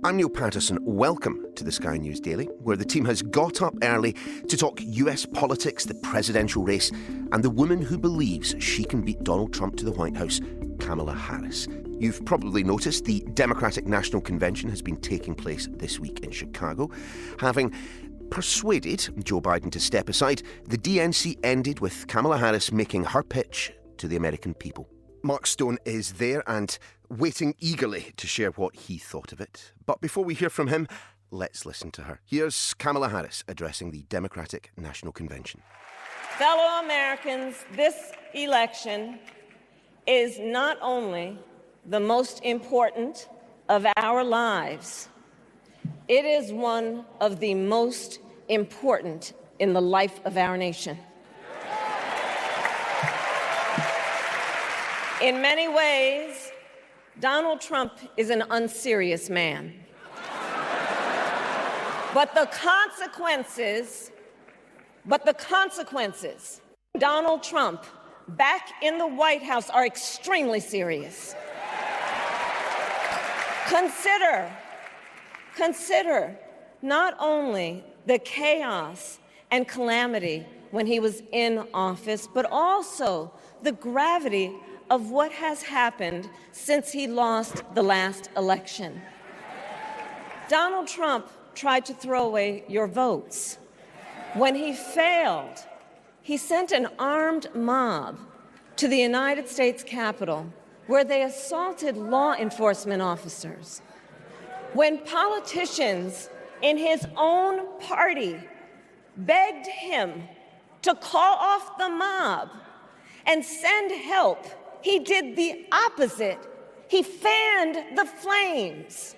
I'm Niall Paterson. Welcome to the Sky News Daily, where the team has got up early to talk US politics, the presidential race, and the woman who believes she can beat Donald Trump to the White House, Kamala Harris. You've probably noticed the Democratic National Convention has been taking place this week in Chicago. Having persuaded Joe Biden to step aside, the DNC ended with Kamala Harris making her pitch to the American people. Mark Stone is there and waiting eagerly to share what he thought of it. But before we hear from him, let's listen to her. Here's Kamala Harris addressing the Democratic National Convention. Fellow Americans, this election is not only the most important of our lives, it is one of the most important in the life of our nation. In many ways, Donald Trump is an unserious man. But the consequences, Donald Trump back in the White House are extremely serious. Consider not only the chaos and calamity when he was in office, but also the gravity of what has happened since he lost the last election. Donald Trump tried to throw away your votes. When he failed, he sent an armed mob to the United States Capitol, where they assaulted law enforcement officers. When politicians in his own party begged him to call off the mob and send help, he did the opposite. He fanned the flames.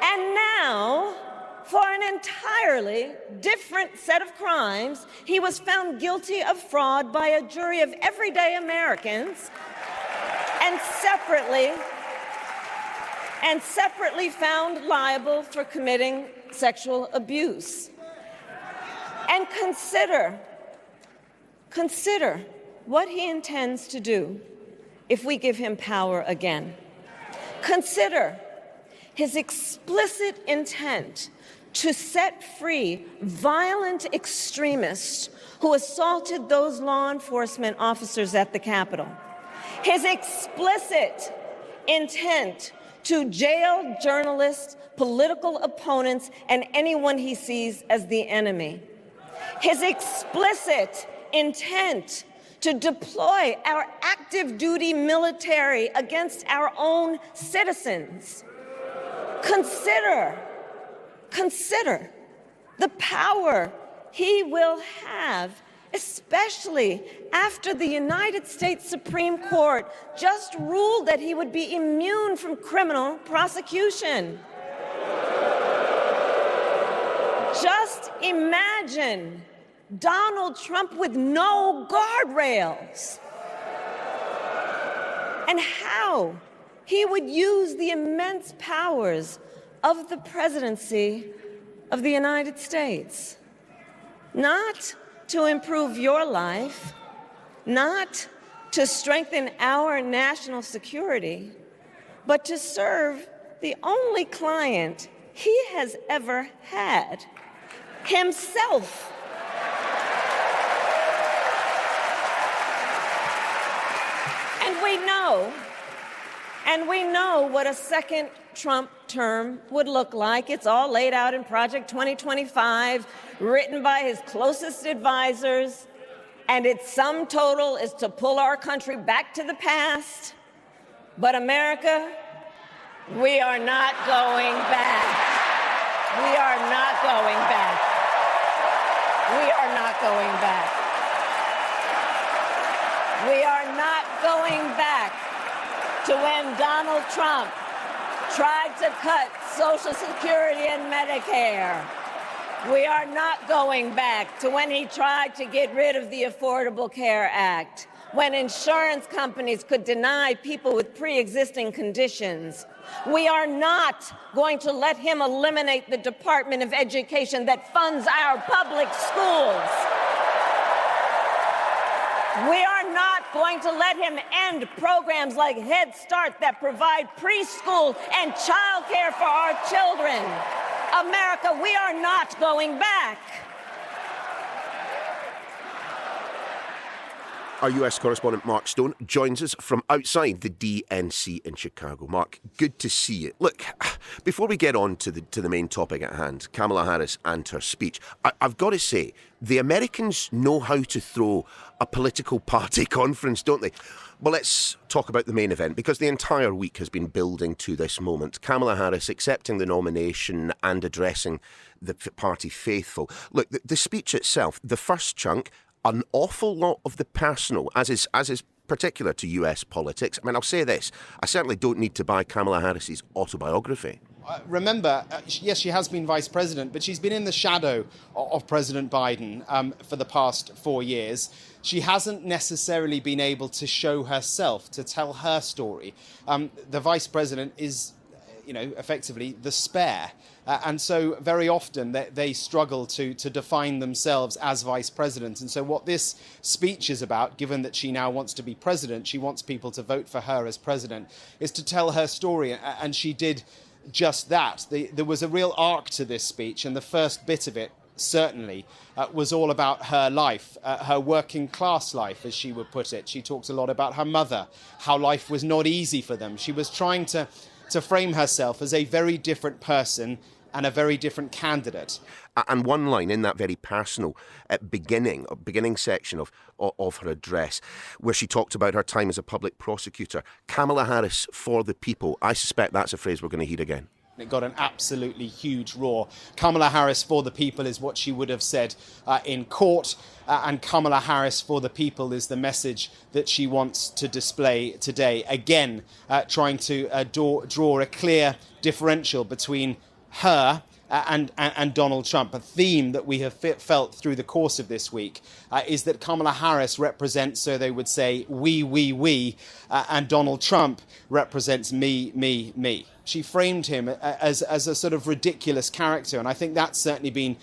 And now, for an entirely different set of crimes, he was found guilty of fraud by a jury of everyday Americans and separately found liable for committing sexual abuse. And consider what he intends to do if we give him power again. Consider his explicit intent to set free violent extremists who assaulted those law enforcement officers at the Capitol. His explicit intent to jail journalists, political opponents, and anyone he sees as the enemy. His explicit intent to deploy our active duty military against our own citizens. Consider the power he will have, especially after the United States Supreme Court just ruled that he would be immune from criminal prosecution. Just imagine Donald Trump with no guardrails, and how he would use the immense powers of the presidency of the United States, not to improve your life, not to strengthen our national security, but to serve the only client he has ever had, himself. And we know what a second Trump term would look like. It's all laid out in Project 2025, written by his closest advisors, and its sum total is to pull our country back to the past. But America, we are not going back. We are not going back. We are not going back. We are not going back to when Donald Trump tried to cut Social Security and Medicare. We are not going back to when he tried to get rid of the Affordable Care Act, when insurance companies could deny people with pre-existing conditions. We are not going to let him eliminate the Department of Education that funds our public schools. We are not going to let him end programs like Head Start that provide preschool and childcare for our children. America, we are not going back. Our US correspondent Mark Stone joins us from outside the DNC in Chicago. Mark, good to see you. Look, before we get on to the main topic at hand, Kamala Harris and her speech, I've got to say, the Americans know how to throw a political party conference, don't they? Well, let's talk about the main event, because the entire week has been building to this moment. Kamala Harris accepting the nomination and addressing the party faithful. Look, the speech itself, the first chunk, an awful lot of the personal, as is particular to US politics. I mean, I'll say this, I certainly don't need to buy Kamala Harris's autobiography. Remember, yes, she has been vice president, but she's been in the shadow of President Biden for the past 4 years. She hasn't necessarily been able to show herself, to tell her story. The vice president is, effectively the spare. And so very often they struggle to define themselves as vice president. And so what this speech is about, given that she now wants to be president, she wants people to vote for her as president, is to tell her story. And she did just that. There was a real arc to this speech, and the first bit of it certainly was all about her life, her working class life, as she would put it. She talked a lot about her mother, how life was not easy for them. She was trying to frame herself as a very different person and a very different candidate. And one line in that very personal beginning section of her address, where she talked about her time as a public prosecutor, Kamala Harris for the people. I suspect that's a phrase we're going to hear again. It got an absolutely huge roar. Kamala Harris for the people is what she would have said in court, and Kamala Harris for the people is the message that she wants to display today. Again, trying to draw a clear differential between her and Donald Trump. A theme that we have felt through the course of this week is that Kamala Harris represents, so they would say, we, and Donald Trump represents me. She framed him as a sort of ridiculous character, and I think that's certainly been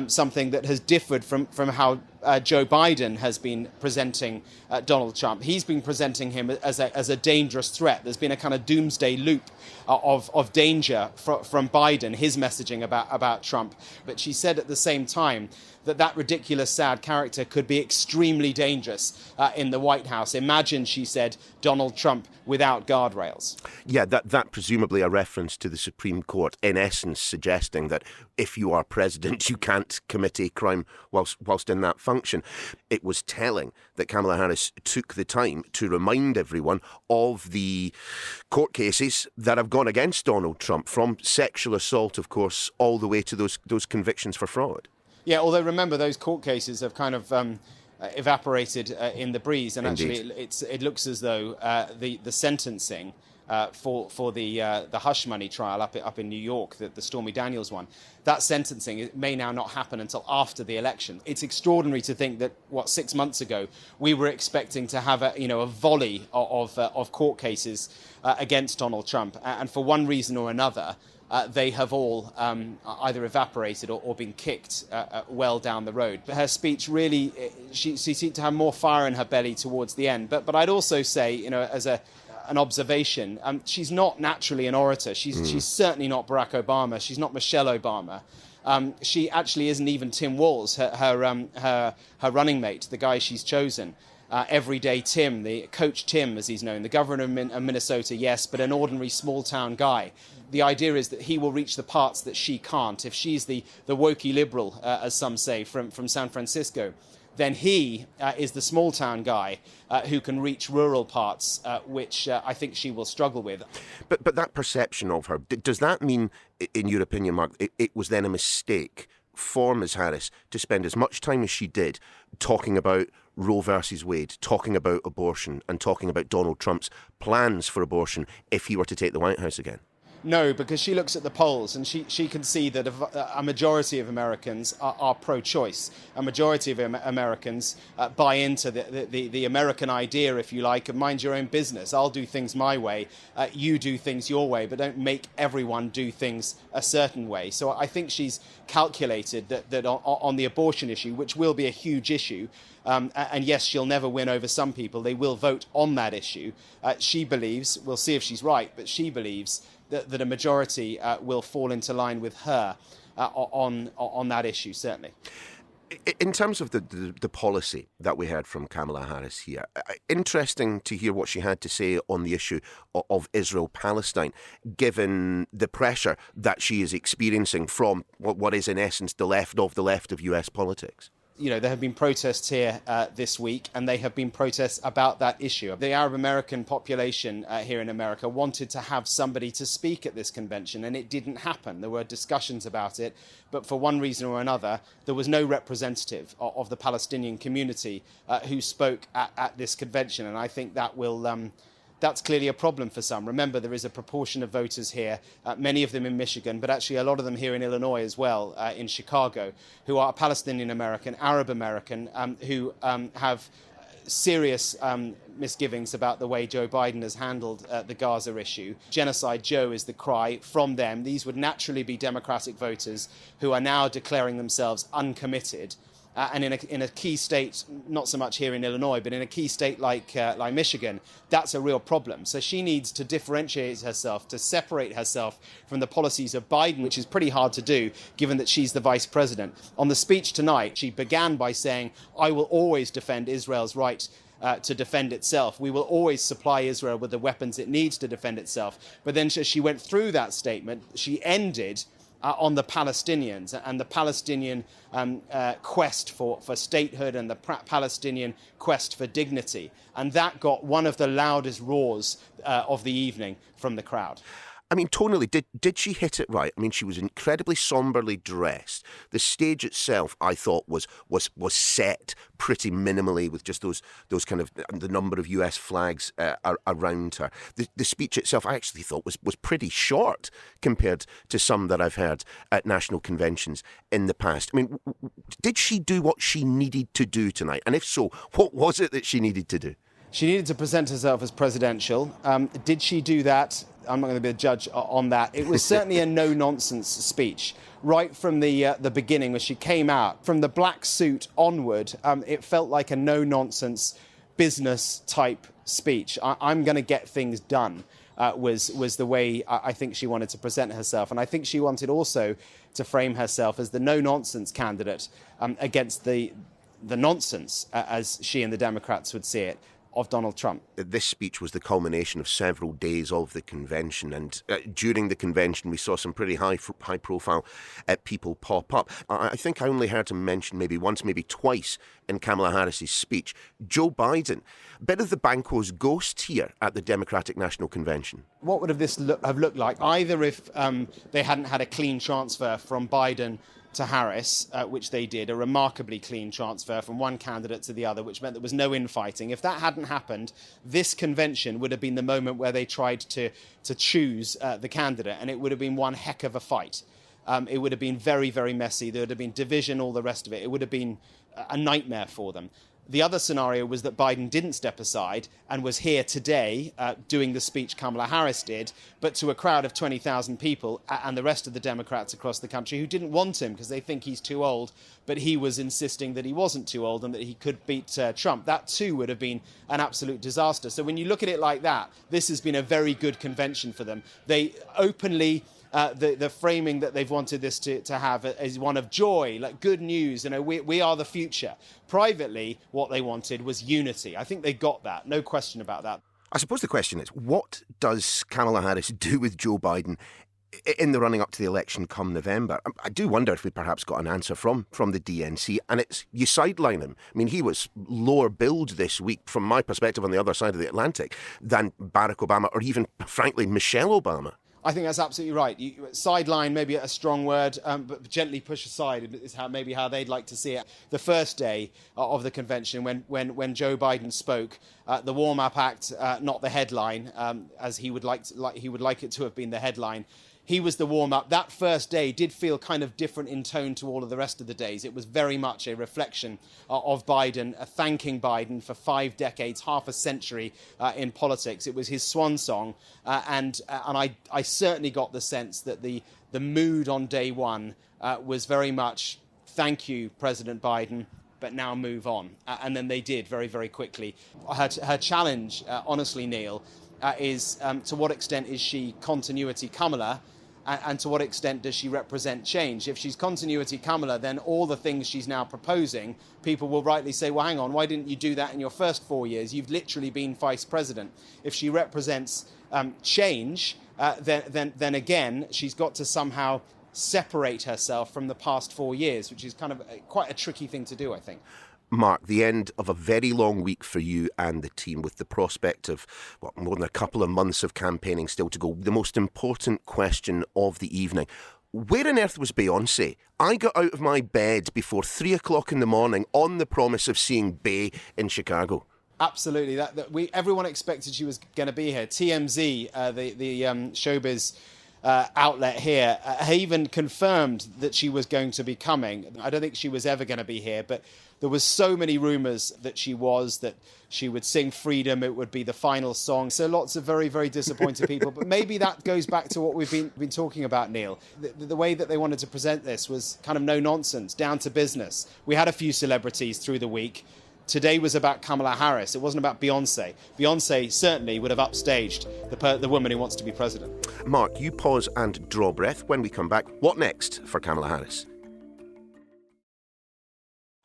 something that has differed from how Joe Biden has been presenting Donald Trump. He's been presenting him as a dangerous threat. There's been a kind of doomsday loop of danger from Biden, his messaging about Trump. But she said at the same time that ridiculous, sad character could be extremely dangerous in the White House. Imagine, she said, Donald Trump without guardrails. Yeah, that presumably a reference to the Supreme Court, in essence suggesting that if you are president, you can't commit a crime whilst in that function. It was telling that Kamala Harris took the time to remind everyone of the court cases that have gone against Donald Trump, from sexual assault, of course, all the way to those convictions for fraud. Yeah, although remember, those court cases have kind of evaporated in the breeze, and Indeed. actually it looks as though the sentencing for the hush money trial up in New York, the Stormy Daniels one, that sentencing, it may now not happen until after the election. It's extraordinary to think that 6 months ago we were expecting to have a volley of court cases against Donald Trump, and for one reason or another, they have all either evaporated or been kicked well down the road. But her speech really, she seemed to have more fire in her belly towards the end. But I'd also say, as an observation, she's not naturally an orator. She's certainly not Barack Obama. She's not Michelle Obama. She actually isn't even Tim Walz, her running mate, the guy she's chosen. Everyday Tim, the Coach Tim, as he's known, the governor of Minnesota, yes, but an ordinary small-town guy. The idea is that he will reach the parts that she can't. If she's the wokey liberal, as some say, from San Francisco, then he is the small-town guy who can reach rural parts, which I think she will struggle with. But that perception of her, does that mean, in your opinion, Mark, it was then a mistake for Ms. Harris to spend as much time as she did talking about Roe versus Wade, talking about abortion, and talking about Donald Trump's plans for abortion if he were to take the White House again? No, because she looks at the polls and she can see that a majority of Americans are pro-choice. A majority of Americans buy into the American idea, if you like, of mind your own business. I'll do things my way, you do things your way, but don't make everyone do things a certain way. So I think she's calculated that on the abortion issue, which will be a huge issue, and yes, she'll never win over some people. They will vote on that issue. She believes, we'll see if she's right, but she believes that a majority will fall into line with her on that issue, certainly. In terms of the policy that we heard from Kamala Harris here, interesting to hear what she had to say on the issue of Israel-Palestine, given the pressure that she is experiencing from what is in essence the left of US politics. You know, there have been protests here this week, and they have been protests about that issue. The Arab American population here in America wanted to have somebody to speak at this convention, and it didn't happen. There were discussions about it, but for one reason or another, there was no representative of the Palestinian community who spoke at this convention, and I think that will... That's clearly a problem for some. Remember, there is a proportion of voters here, many of them in Michigan, but actually a lot of them here in Illinois as well, in Chicago, who are Palestinian American, Arab American, who have serious misgivings about the way Joe Biden has handled the Gaza issue. Genocide Joe is the cry from them. These would naturally be Democratic voters who are now declaring themselves uncommitted. And in a key state, not so much here in Illinois, but in a key state like Michigan, that's a real problem. So she needs to differentiate herself, to separate herself from the policies of Biden, which is pretty hard to do, given that she's the vice president. On the speech tonight, she began by saying, "I will always defend Israel's right to defend itself. We will always supply Israel with the weapons it needs to defend itself." But then as she went through that statement, she ended on the Palestinians and the Palestinian quest for statehood and the Palestinian quest for dignity. And that got one of the loudest roars of the evening from the crowd. I mean, tonally, did she hit it right? I mean, she was incredibly somberly dressed. The stage itself, I thought, was set pretty minimally with just those kind of the number of US flags around her. The speech itself, I actually thought was pretty short compared to some that I've heard at national conventions in the past. I mean, did she do what she needed to do tonight? And if so, what was it that she needed to do? She needed to present herself as presidential. Did she do that? I'm not going to be a judge on that. It was certainly a no-nonsense speech. Right from the beginning, when she came out, from the black suit onward, it felt like a no-nonsense business-type speech. I'm going to get things done was the way I think she wanted to present herself. And I think she wanted also to frame herself as the no-nonsense candidate against the nonsense, as she and the Democrats would see it, of Donald Trump. This speech was the culmination of several days of the convention, and during the convention we saw some pretty high-profile people pop up. I think I only heard him mention maybe once, maybe twice in Kamala Harris's speech Joe Biden. A bit of the Banco's ghost here at the Democratic National Convention. What would have looked like? Either if they hadn't had a clean transfer from Biden to Harris, which they did, a remarkably clean transfer from one candidate to the other, which meant there was no infighting. If that hadn't happened, this convention would have been the moment where they tried to choose the candidate, and it would have been one heck of a fight. It would have been very, very messy. There would have been division, all the rest of it. It would have been a nightmare for them. The other scenario was that Biden didn't step aside and was here today doing the speech Kamala Harris did, but to a crowd of 20,000 people and the rest of the Democrats across the country who didn't want him because they think he's too old, but he was insisting that he wasn't too old and that he could beat Trump. That too would have been an absolute disaster. So when you look at it like that, this has been a very good convention for them. They openly... the framing that they've wanted this to have is one of joy, like good news, we are the future. Privately, what they wanted was unity. I think they got that, no question about that. I suppose the question is, what does Kamala Harris do with Joe Biden in the running up to the election come November? I do wonder if we perhaps got an answer from the DNC, and it's you sideline him. I mean, he was lower billed this week, from my perspective, on the other side of the Atlantic, than Barack Obama or even, frankly, Michelle Obama. I think that's absolutely right. Sideline, maybe a strong word, but gently push aside is how they'd like to see it. The first day of the convention, when Joe Biden spoke, the warm-up act, not the headline, as he would like it to have been the headline. He was the warm-up. That first day did feel kind of different in tone to all of the rest of the days. It was very much a reflection of Biden, thanking Biden for 5 decades, half a century in politics. It was his swan song, and I certainly got the sense that the mood on day one was very much, thank you, President Biden, but now move on. And then they did very, very quickly. Her challenge, honestly, Neil, is to what extent is she continuity Kamala, and to what extent does she represent change? If she's continuity Kamala, then all the things she's now proposing, people will rightly say, well, hang on, why didn't you do that in your first 4 years? You've literally been vice president. If she represents change, then again, she's got to somehow separate herself from the past 4 years, which is kind of quite a tricky thing to do, I think. Mark, the end of a very long week for you and the team, with the prospect of more than a couple of months of campaigning still to go. The most important question of the evening: where on earth was Beyonce? I got out of my bed before 3 o'clock in the morning on the promise of seeing Bey in Chicago. Absolutely. Everyone expected she was going to be here. TMZ, the showbiz outlet here, even confirmed that she was going to be coming. I don't think she was ever going to be here, but there was so many rumours that she would sing Freedom, it would be the final song. So lots of very, very disappointed people. But maybe that goes back to what we've been talking about, Neil. The way that they wanted to present this was kind of no nonsense, down to business. We had a few celebrities through the week. Today was about Kamala Harris. It wasn't about Beyonce. Beyonce certainly would have upstaged the woman who wants to be president. Mark, you pause and draw breath. When we come back, what next for Kamala Harris?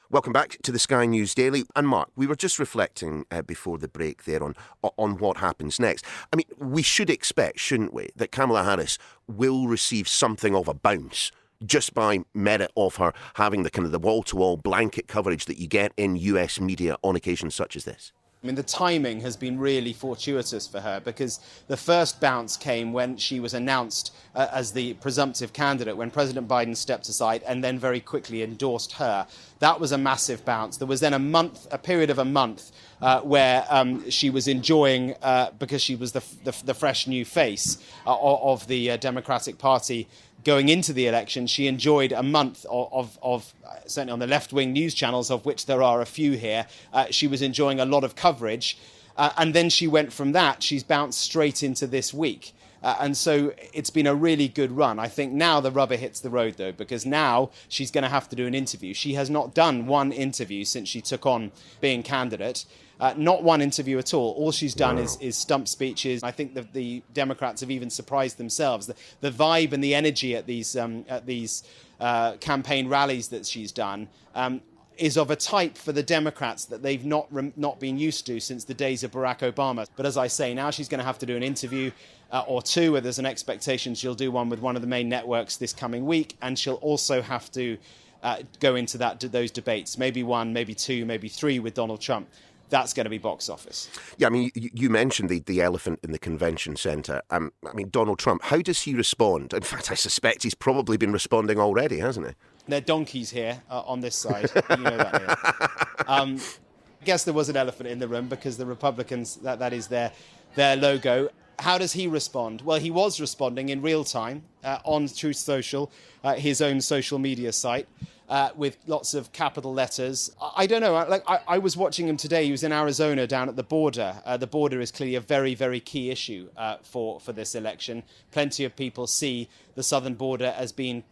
Welcome back to the Sky News Daily. And Mark, we were just reflecting before the break there on what happens next. I mean, we should expect, shouldn't we, that Kamala Harris will receive something of a bounce just by merit of her having the kind of the wall-to-wall blanket coverage that you get in US media on occasions such as this. I mean, the timing has been really fortuitous for her, because the first bounce came when she was announced as the presumptive candidate, when President Biden stepped aside and then very quickly endorsed her. That was a massive bounce. There was then a period of a month where she was enjoying, because she was the fresh new face of the Democratic Party going into the election, she enjoyed a month of certainly on the left-wing news channels, of which there are a few here, she was enjoying a lot of coverage. And then she went from that, she's bounced straight into this week. And so it's been a really good run. I think now the rubber hits the road, though, because now she's going to have to do an interview. She has not done one interview since she took on being candidate. Not one interview at all. All she's done is stump speeches. I think the Democrats have even surprised themselves. The vibe and the energy at these campaign rallies that she's done is of a type for the Democrats that they've not been used to since the days of Barack Obama. But as I say, now she's going to have to do an interview or two, where there's an expectation she'll do one with one of the main networks this coming week, and she'll also have to go into those debates, maybe one, maybe two, maybe three with Donald Trump. That's going to be box office. Yeah, I mean, you mentioned the elephant in the convention centre. I mean, Donald Trump, how does he respond? In fact, I suspect he's probably been responding already, hasn't he? There are donkeys here on this side. You know that, Neil. I guess there was an elephant in the room because the Republicans, that is their logo. How does he respond? Well, he was responding in real time on Truth Social, his own social media site, with lots of capital letters. I don't know. I was watching him today. He was in Arizona down at the border. The border is clearly a very, very key issue for this election. Plenty of people see the southern border as being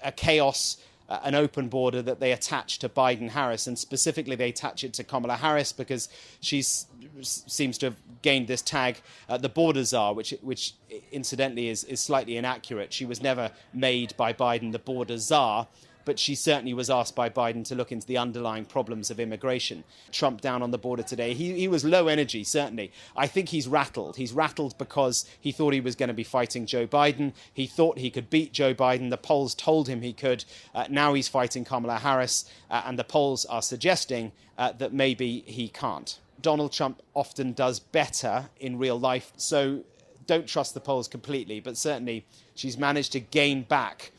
a chaos, an open border that they attach to Biden-Harris, and specifically they attach it to Kamala Harris because she seems to have gained this tag, the border czar, which incidentally is slightly inaccurate. She was never made by Biden the border czar, but she certainly was asked by Biden to look into the underlying problems of immigration. Trump down on the border today, he was low energy, certainly. I think he's rattled. He's rattled because he thought he was going to be fighting Joe Biden. He thought he could beat Joe Biden. The polls told him he could. Now he's fighting Kamala Harris, and the polls are suggesting that maybe he can't. Donald Trump often does better in real life, so don't trust the polls completely, but certainly she's managed to gain back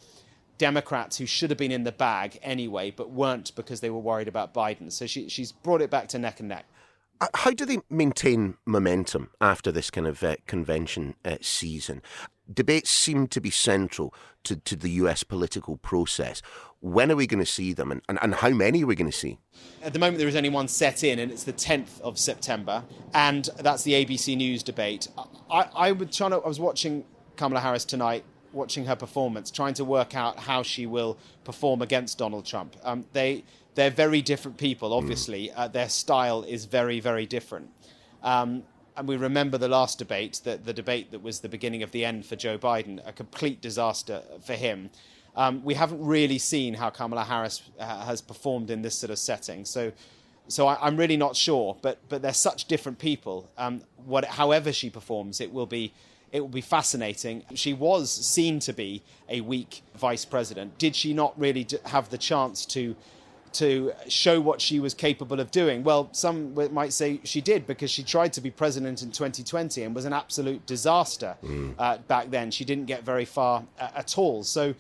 Democrats who should have been in the bag anyway, but weren't because they were worried about Biden. So she's brought it back to neck and neck. How do they maintain momentum after this kind of convention season? Debates seem to be central to the US political process. When are we going to see them, and how many are we going to see? At the moment, there is only one set in, and it's the 10th of September, and that's the ABC News debate. I was watching Kamala Harris tonight, watching her performance, trying to work out how she will perform against Donald Trump. They're very different people, obviously. Their style is very, very different. And we remember the last debate, the debate that was the beginning of the end for Joe Biden, a complete disaster for him. We haven't really seen how Kamala Harris has performed in this sort of setting. So I'm really not sure. But they're such different people. However she performs, it will be fascinating. She was seen to be a weak vice president. Did she not really have the chance to show what she was capable of doing? Well, some might say she did, because she tried to be president in 2020 and was an absolute disaster back then. She didn't get very far at all. So,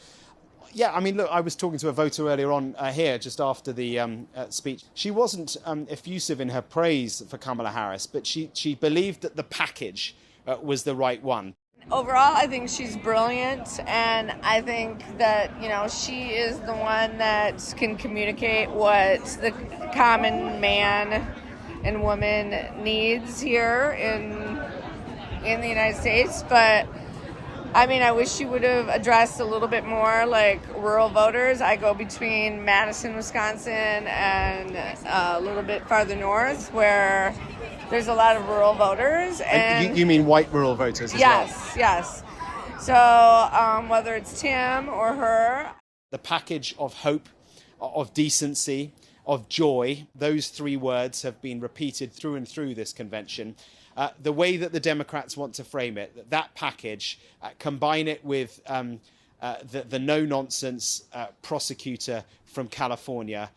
yeah, I mean, look, I was talking to a voter earlier on here just after the speech. She wasn't effusive in her praise for Kamala Harris, but she believed that the package was the right one. Overall, I think she's brilliant, and I think that, she is the one that can communicate what the common man and woman needs here in the United States. But, I mean, I wish she would have addressed a little bit more, like, rural voters. I go between Madison, Wisconsin, and a little bit farther north, where there's a lot of rural voters. And you mean white rural voters as well? Yes. So whether it's Tim or her. The package of hope, of decency, of joy, those three words have been repeated through and through this convention. The way that the Democrats want to frame it, that package, combine it with the no-nonsense prosecutor from California,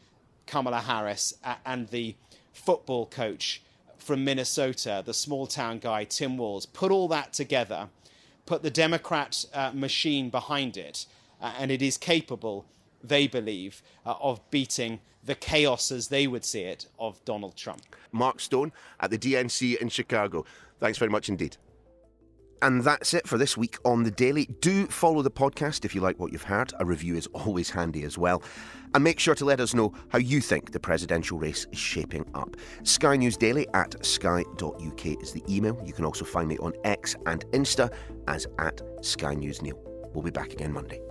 Kamala Harris, and the football coach from Minnesota, the small-town guy, Tim Walz, put all that together, put the Democrat machine behind it, and it is capable, they believe, of beating the chaos, as they would see it, of Donald Trump. Mark Stone at the DNC in Chicago. Thanks very much indeed. And that's it for this week on The Daily. Do follow the podcast if you like what you've heard. A review is always handy as well. And make sure to let us know how you think the presidential race is shaping up. Sky News Daily at sky.uk is the email. You can also find me on X and Insta as at Sky News Neil. We'll be back again Monday.